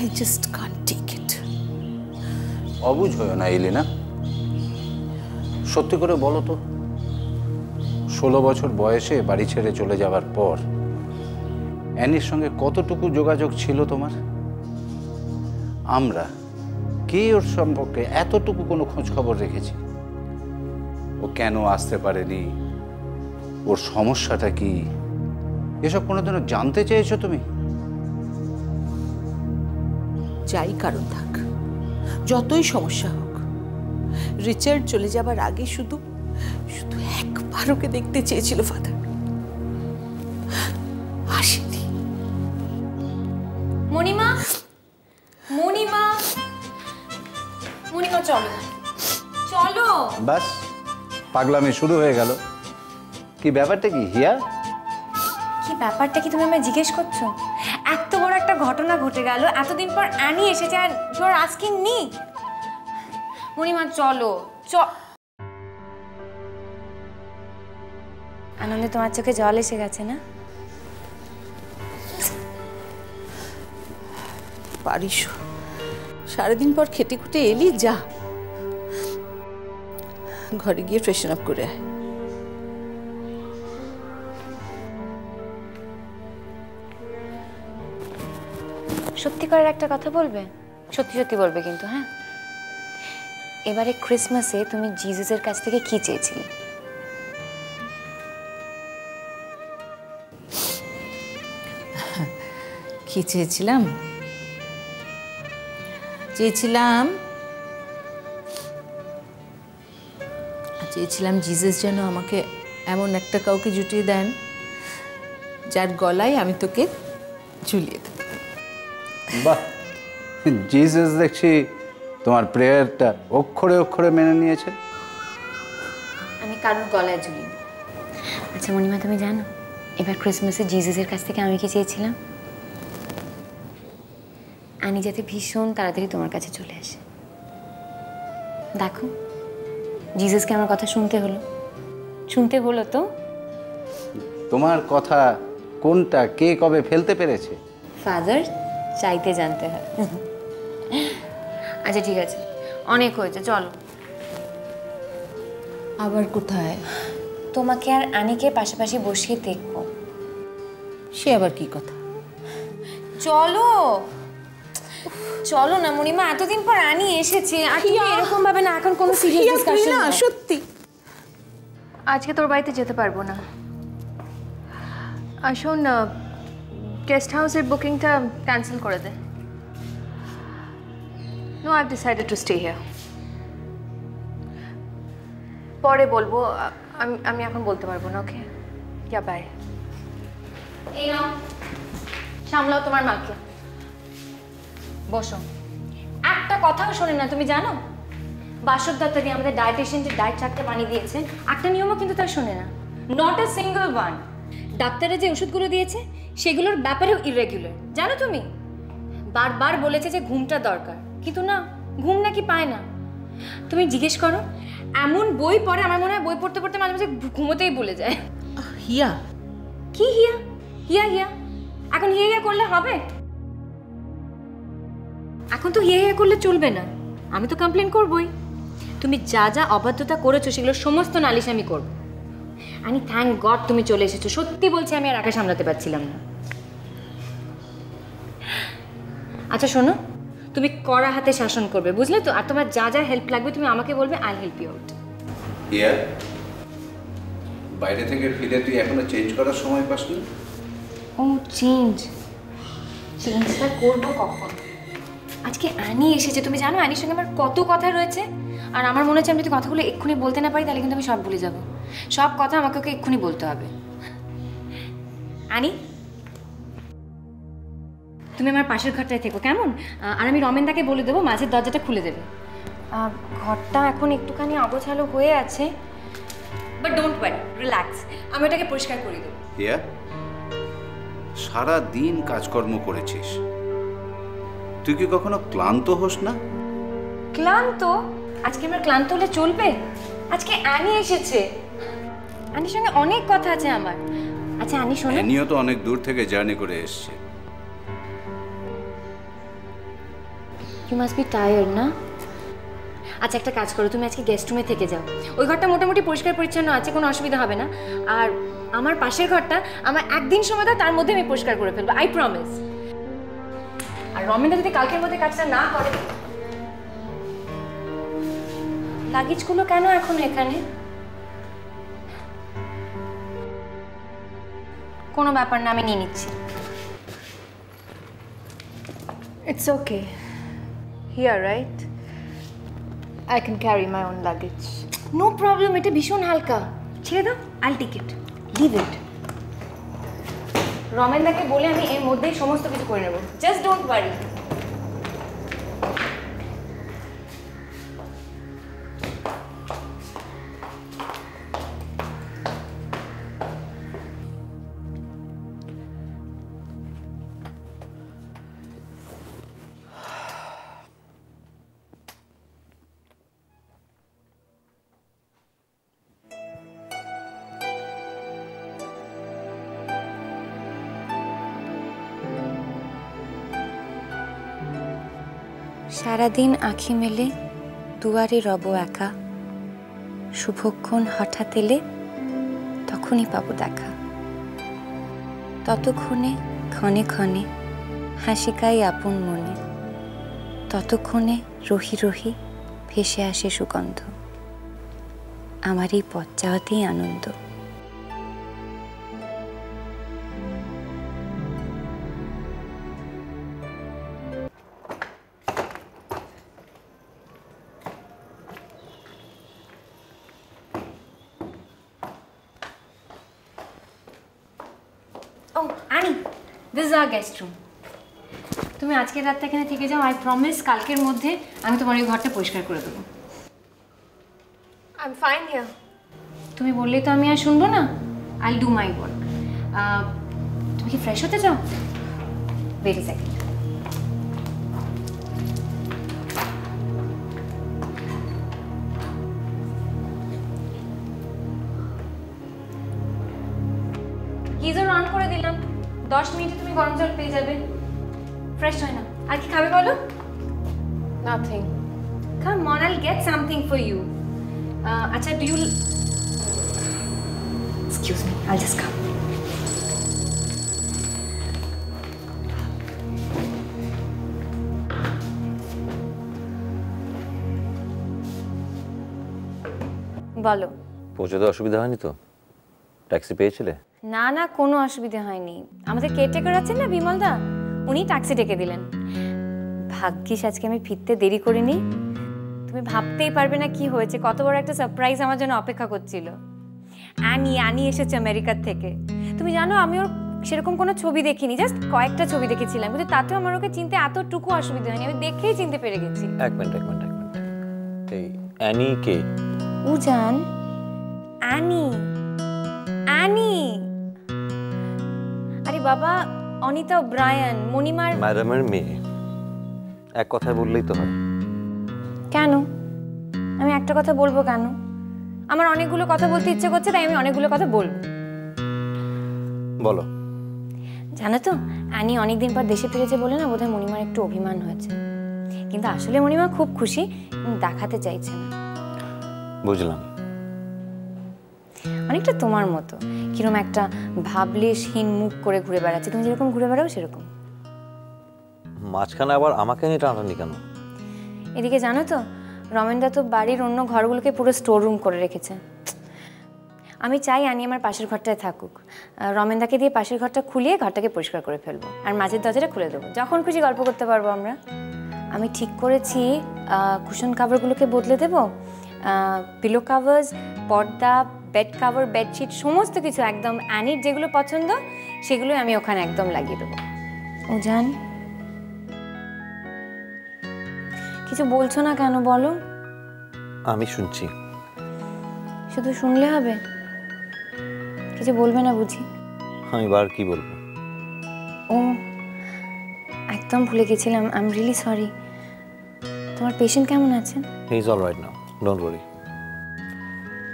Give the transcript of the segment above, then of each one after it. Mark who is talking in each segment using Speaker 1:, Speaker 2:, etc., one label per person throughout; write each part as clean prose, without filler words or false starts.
Speaker 1: I just can't take it.
Speaker 2: অবুঝ হয় না এলিনা, সত্যি করে বলো তো, 16 বছর বয়সে বাড়ি ছেড়ে চলে যাওয়ার পর অ্যানির সঙ্গে কতটুকু যোগাযোগ ছিল তোমার? আমরা কে ওর সম্পর্কে এতটুকু কোনো খোঁজ খবর রেখেছি? ও কেন আসতে পারেনি, ওর সমস্যাটা কি, এসব কোনোদিনও জানতে চেয়েছো তুমি?
Speaker 1: যাই কারণ থাক, যতই সমস্যা হোক, রিচার্ড চলে যাবার আগে শুধু শুধু একবার ওকে দেখতে চেয়েছিল ফাদার, আসেনি।
Speaker 3: মণিমা, মণিমা, মণিমা চলো চলো।
Speaker 2: বাস, পাগলামি শুরু হয়ে গেল। কি ব্যাপারটা কি হিয়া?
Speaker 3: কি ব্যাপারটা কি তুমি আমায় জিজ্ঞেস করছো? এত বড় একটা ঘটনা ঘটে গেল, এতদিন পর অ্যানি এসেছে আর ইউ আর আস্কিং মি। মণিমা চলো আনন্দে তোমার চোখে জল এসে গেছে না?
Speaker 1: পারিস, সারাদিন পর খেটে খুটে এলি, যা ঘরে গিয়ে ফ্রেশন আপ করে আয়।
Speaker 3: সত্যি করে একটা কথা বলবে? সত্যি সত্যি বলবে কিন্তু, হ্যাঁ? এবারে ক্রিসমাসে তুমি জিজাসের কাছ থেকে কি চেয়েছিলে?
Speaker 1: কি চেয়েছিলাম? চেয়েছিলাম জিজাস যেন আমাকে এমন একটা কাউকে জুটিয়ে দেন যার গলায় আমি তোকে ঝুলিয়ে দেব।
Speaker 2: বাহ, জিসাস দেখছি তোমার প্রেয়ারটা অক্ষরে অক্ষরে মেনে নিয়েছে।
Speaker 3: আমি কারোর গলায় ঝুলি। আচ্ছা মণিমা, তুমি জানো এবার ক্রিসমাসে জিজাসের কাছ থেকে আমি কি চেয়েছিলাম? আমি যাতে ভীষণ তাড়াতাড়ি তোমার কাছে চলে আসে। দেখো, জিজাসকে আমার কথা শুনতে হলো তো।
Speaker 2: তোমার কথা কোনটা কে কবে ফেলতে পেরেছে?
Speaker 3: ফাদার চাইতে জানতে হয়। আচ্ছা ঠিক আছে, অনেক হয়েছে, চলো।
Speaker 1: আবার কোথায়?
Speaker 3: তোমাকে আর আনিকে পাশাপাশি বসিয়ে দেখবো।
Speaker 1: সে আবার কি কথা?
Speaker 3: চলো চলো না মণিমা, এতদিন পর আনি এসেছে আর তুমি এরকম ভাবে না, এখন কোনো সিরিয়াস ডিসকাশন না।
Speaker 1: সত্যি
Speaker 4: আজকে তোর বাড়িতে যেতে পারবো না। শোন, গেস্ট হাউসের বুকিংটা ক্যান্সেল করে দে। No, I have decided to stay here. পরে বলবো, আমি এখন বলতে পারবো না। Okay, yeah bye.
Speaker 3: এই নাও, সামলাও তোমার মাকে। বসো। একটা কথাও শোনে না, তুমি জানো? বাসব দত্তাদি আমাদের ডায়েটিশিয়ান যে ডায়েট চার্টটা বানিয়ে দিয়েছে, একটা নিয়মও কিন্তু তার শোনে না। Not a single one. ডাক্তারে যে ওষুধগুলো দিয়েছে সেগুলোর ব্যাপারেও ইরেগুলার, জানো তুমি? বারবার বলেছে যে ঘুমটা দরকার, কিন্তু না, ঘুম নাকি পায় না। তুমি জিজ্ঞেস করো, এমন বই পড়ে, আমার মনে হয় বই পড়তে পড়তে মাঝে মাঝে ঘুমোতেই ভুলে যায়।
Speaker 1: হিয়া?
Speaker 3: কি হিয়া? হিয়া হিয়া? এখন হিয়া হিয়া করলে হবে? এখন তো হিয়া হিয়া করলে চলবে না, আমি তো কমপ্লেন করবই। তুমি যা যা অবাধ্যতা করেছো সেগুলো সমস্ত নালিশ আমি করব। আমি থ্যাংক গড তুমি চলে এসেছো, সত্যি বলছি আমি আর একা সামলাতে পারছিলাম না। আচ্ছা শোনো, তুমি কড়া হাতে শাসন করবে, বুঝলে তো? আর তোমার যা যা হেল্প লাগবে তুমি আমাকে বলবে, আই হেল্প ইউ আউট।
Speaker 2: বাইরে থেকে ফিরে তুই এখনো চেঞ্জ করার সময় পাসনি?
Speaker 3: ও চেঞ্জটা করবো কখন? আজকে আনি এসেছে, তুমি জানো আনির সঙ্গে আমার কত কথা রয়েছে। আর আমার মনে হচ্ছে আমি যদি কথাগুলো এক্ষুনি বলতে না পারি তাহলে কিন্তু আমি সব ভুলে যাব। সব কথা আমাকে ওকে এক্ষুনি বলতে হবে। আনি, তুমি আমার পাশের ঘরটায় থেকো, কেমন? আর আমি রমেনদাকে বলে দেবো মাঝের দরজাটা খুলে দেবে। ঘরটা এখন একটুখানি অগোছালো হয়ে আছে, বাট ডোন্ট ওয়ারি, রিল্যাক্স, আমি ওটাকে পরিষ্কার করে দেবো।
Speaker 2: হিয়া, সারা দিন কাজকর্ম করেছিস, তুই কি কখনো ক্লান্ত হোস না?
Speaker 3: ক্লান্ত? আজকে আমার ক্লান্ত হলে চলবে? আজকে আনি এসেছে, আনির সঙ্গে অনেক কথা আছে আমার। আচ্ছা আনি শোনো,
Speaker 2: আনিও তো অনেক দূর থেকে জার্নি করে এসেছে।
Speaker 3: ইউ মাস্ট বি টায়ার্ড না? আচ্ছা একটা কাজ করো, তুমি আজকে গেস্ট রুমে থেকে যাও। ওই ঘরটা মোটামুটি পরিষ্কার পরিচ্ছন্ন আছে, কোনো অসুবিধা হবে না। আর আমার পাশের ঘরটা আমার একদিন সময় দাও, তার মধ্যে আমি পরিষ্কার করে ফেলবো, আই প্রমিস। আর রমেনদা যদি কালকের মধ্যে কাজটা না করে। লাগেজগুলো কেন এখন এখানে? কোনো ব্যাপার না, আমি নিয়ে নিচ্ছি।
Speaker 4: It's okay. Here, right? I can carry my own luggage.
Speaker 3: No problem, এটা ভীষণ হালকা, ছেড়ে দাও। আইল টেক ইট, লিভ ইট। রমেনদাকে বলে আমি এর মধ্যেই সমস্ত কিছু করে নেব, জাস্ট ডোন্ট ওয়ারি। সারাদিন আঁখি মেলে দুয়ারে রব একা, শুভক্ষণ হঠাৎ এলে তখনই পাবো দেখা। ততক্ষণে ক্ষণে ক্ষণে হাসিকাই আপন মনে, ততক্ষণে রহি রহি ভেসে আসে সুগন্ধ। আমার এই পথ যাওয়াতেই আনন্দ। Oh, Annie, this is our guest room. তুমি আজকের রাতটা এখানে থেকে যাও, আই প্রমিস কালকের মধ্যে আমি তোমার এই ঘরটা পরিষ্কার করে দেবো।
Speaker 4: I'm fine here.
Speaker 3: তুমি বললেই তো আমি আর শুনবো না। I'll do my work. তুমি কি ফ্রেশ হতে চাও? Wait a second. Geyser on করে দিলাম, 10 মিনিটে তুমি গরম জল পেয়ে যাবে। ফ্রেশ হয় না। আর কি খাবে বলো?
Speaker 4: Nothing.
Speaker 3: Come on, I'll get something for you. Acha, do you... Excuse me, I'll just come. বলো।
Speaker 5: পৌঁছতে অসুবিধা হয়নি তো? ট্যাক্সি পেয়েছিলে?
Speaker 3: না না, কোনো অসুবিধা হয়নি। আমাদের কেয়ারটেকার আছেন না বিমলদা, উনি ট্যাক্সি ডেকে দিলেন। ভাগ্যিস আজকে আমি ফিরতে দেরি করিনি। তুমি ভাবতেই পারবে না কি হয়েছে, কত বড় একটা সারপ্রাইজ আমার জন্য অপেক্ষা করছিল। অ্যানি এসেছে আমেরিকার থেকে। তুমি জানো আমি ওর সেরকম কোনো ছবি দেখিনি, জাস্ট কয়েকটা ছবি দেখেছিলাম, কিন্তু তাতেও আমার ওকে চিনতে এতটুকু অসুবিধা হয়নি, আমি দেখেই চিনতে পেরে গেছি।
Speaker 5: এক মিনিট। এই অ্যানি কে?
Speaker 3: উজান, অ্যানি। আরে বাবা, অনিতা ওব্রায়ান, মণিমার
Speaker 5: ম্যাডামের মেয়ে। এক কথায় বললেই তো হয়।
Speaker 3: কেন? আমি একটা কথা বলবো কেন? আমার অনেকগুলো কথা বলতে ইচ্ছে করছে, তাই আমি অনেকগুলো কথা বলবো।
Speaker 5: বলো।
Speaker 3: জানো তো, অ্যানি অনেকদিন পর দেশে ফিরেছে বলে না বোধহয় মণিমার একটু অভিমান হয়েছে, কিন্তু আসলে মণিমা খুব খুশি, দেখাতে চাইছে না।
Speaker 5: বুঝলাম।
Speaker 3: অনেকটা তোমার মতো, কিরকম একটা ভাবলেশহীন মুখ করে ঘুরে বেড়াচ্ছে। তুমি যেরকম ঘুরে বেড়াও সেরকম।
Speaker 5: মাঝখানে আবার আমাকে নিয়ে টানাটানি কেন?
Speaker 3: এদিকে জানো তো, রমেনদা তো বাড়ির অন্য ঘরগুলোকে পুরো স্টোর রুম করে রেখেছে। আমি চাই আনি আমার পাশের ঘরটায় থাকুক। রমেনদাকে দিয়ে পাশের ঘরটা খুলিয়ে ঘরটাকে পরিষ্কার করে ফেলবো, আর মাঝের দরজাটা খুলে দেবো, যখন খুশি গল্প করতে পারবো আমরা। আমি ঠিক করেছি কুশন কাভারগুলোকে বদলে দেবো, পিলো কাভার্স, পর্দা, বেড কাভার, বেডশিট, সমস্ত কিছু একদম অ্যানির যেগুলো পছন্দ সেগুলোই আমি ওখানে একদম লাগিয়ে দেবো। ও জান, কিছু বলছো না কেন বলো?
Speaker 5: আমি শুনছি।
Speaker 3: শুধু শুনলে হবে, কিছু বলবে না বুঝি?
Speaker 5: আমি বার কি বলবো?
Speaker 3: ও একদম ভুলে গেছিলাম, আই এম রিয়েলি সরি। তোমার পেশেন্ট কেমন আছেন?
Speaker 5: He is all right now, don't worry.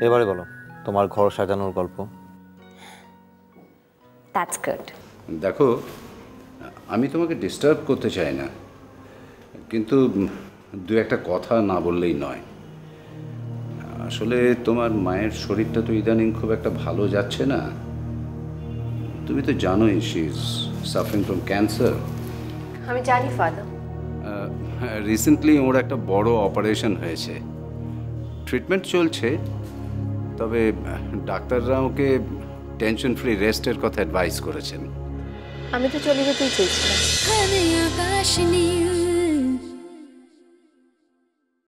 Speaker 5: এবারে বলো তোমার ঘর সাজানোর গল্প।
Speaker 3: That's good.
Speaker 2: দেখো, আমি তোমাকে ডিস্টার্ব করতে চাই না, কিন্তু দু একটা কথা না বললেই নয়। আসলে তোমার মায়ের শরীরটা তো ইদানিং খুব একটা ভালো যাচ্ছে না। তুমি তো জানোই she is suffering from cancer.
Speaker 4: আমি জানি ফাদার।
Speaker 2: রিসেন্টলি ওর একটা বড় অপারেশন হয়েছে, ট্রিটমেন্ট চলছে। তবে ডাক্তাররা ওকে টেনশন ফ্রি রেস্টের কথা অ্যাডভাইস করেছেন।
Speaker 4: আমি তো চলে যেতেই চেয়েছিলাম।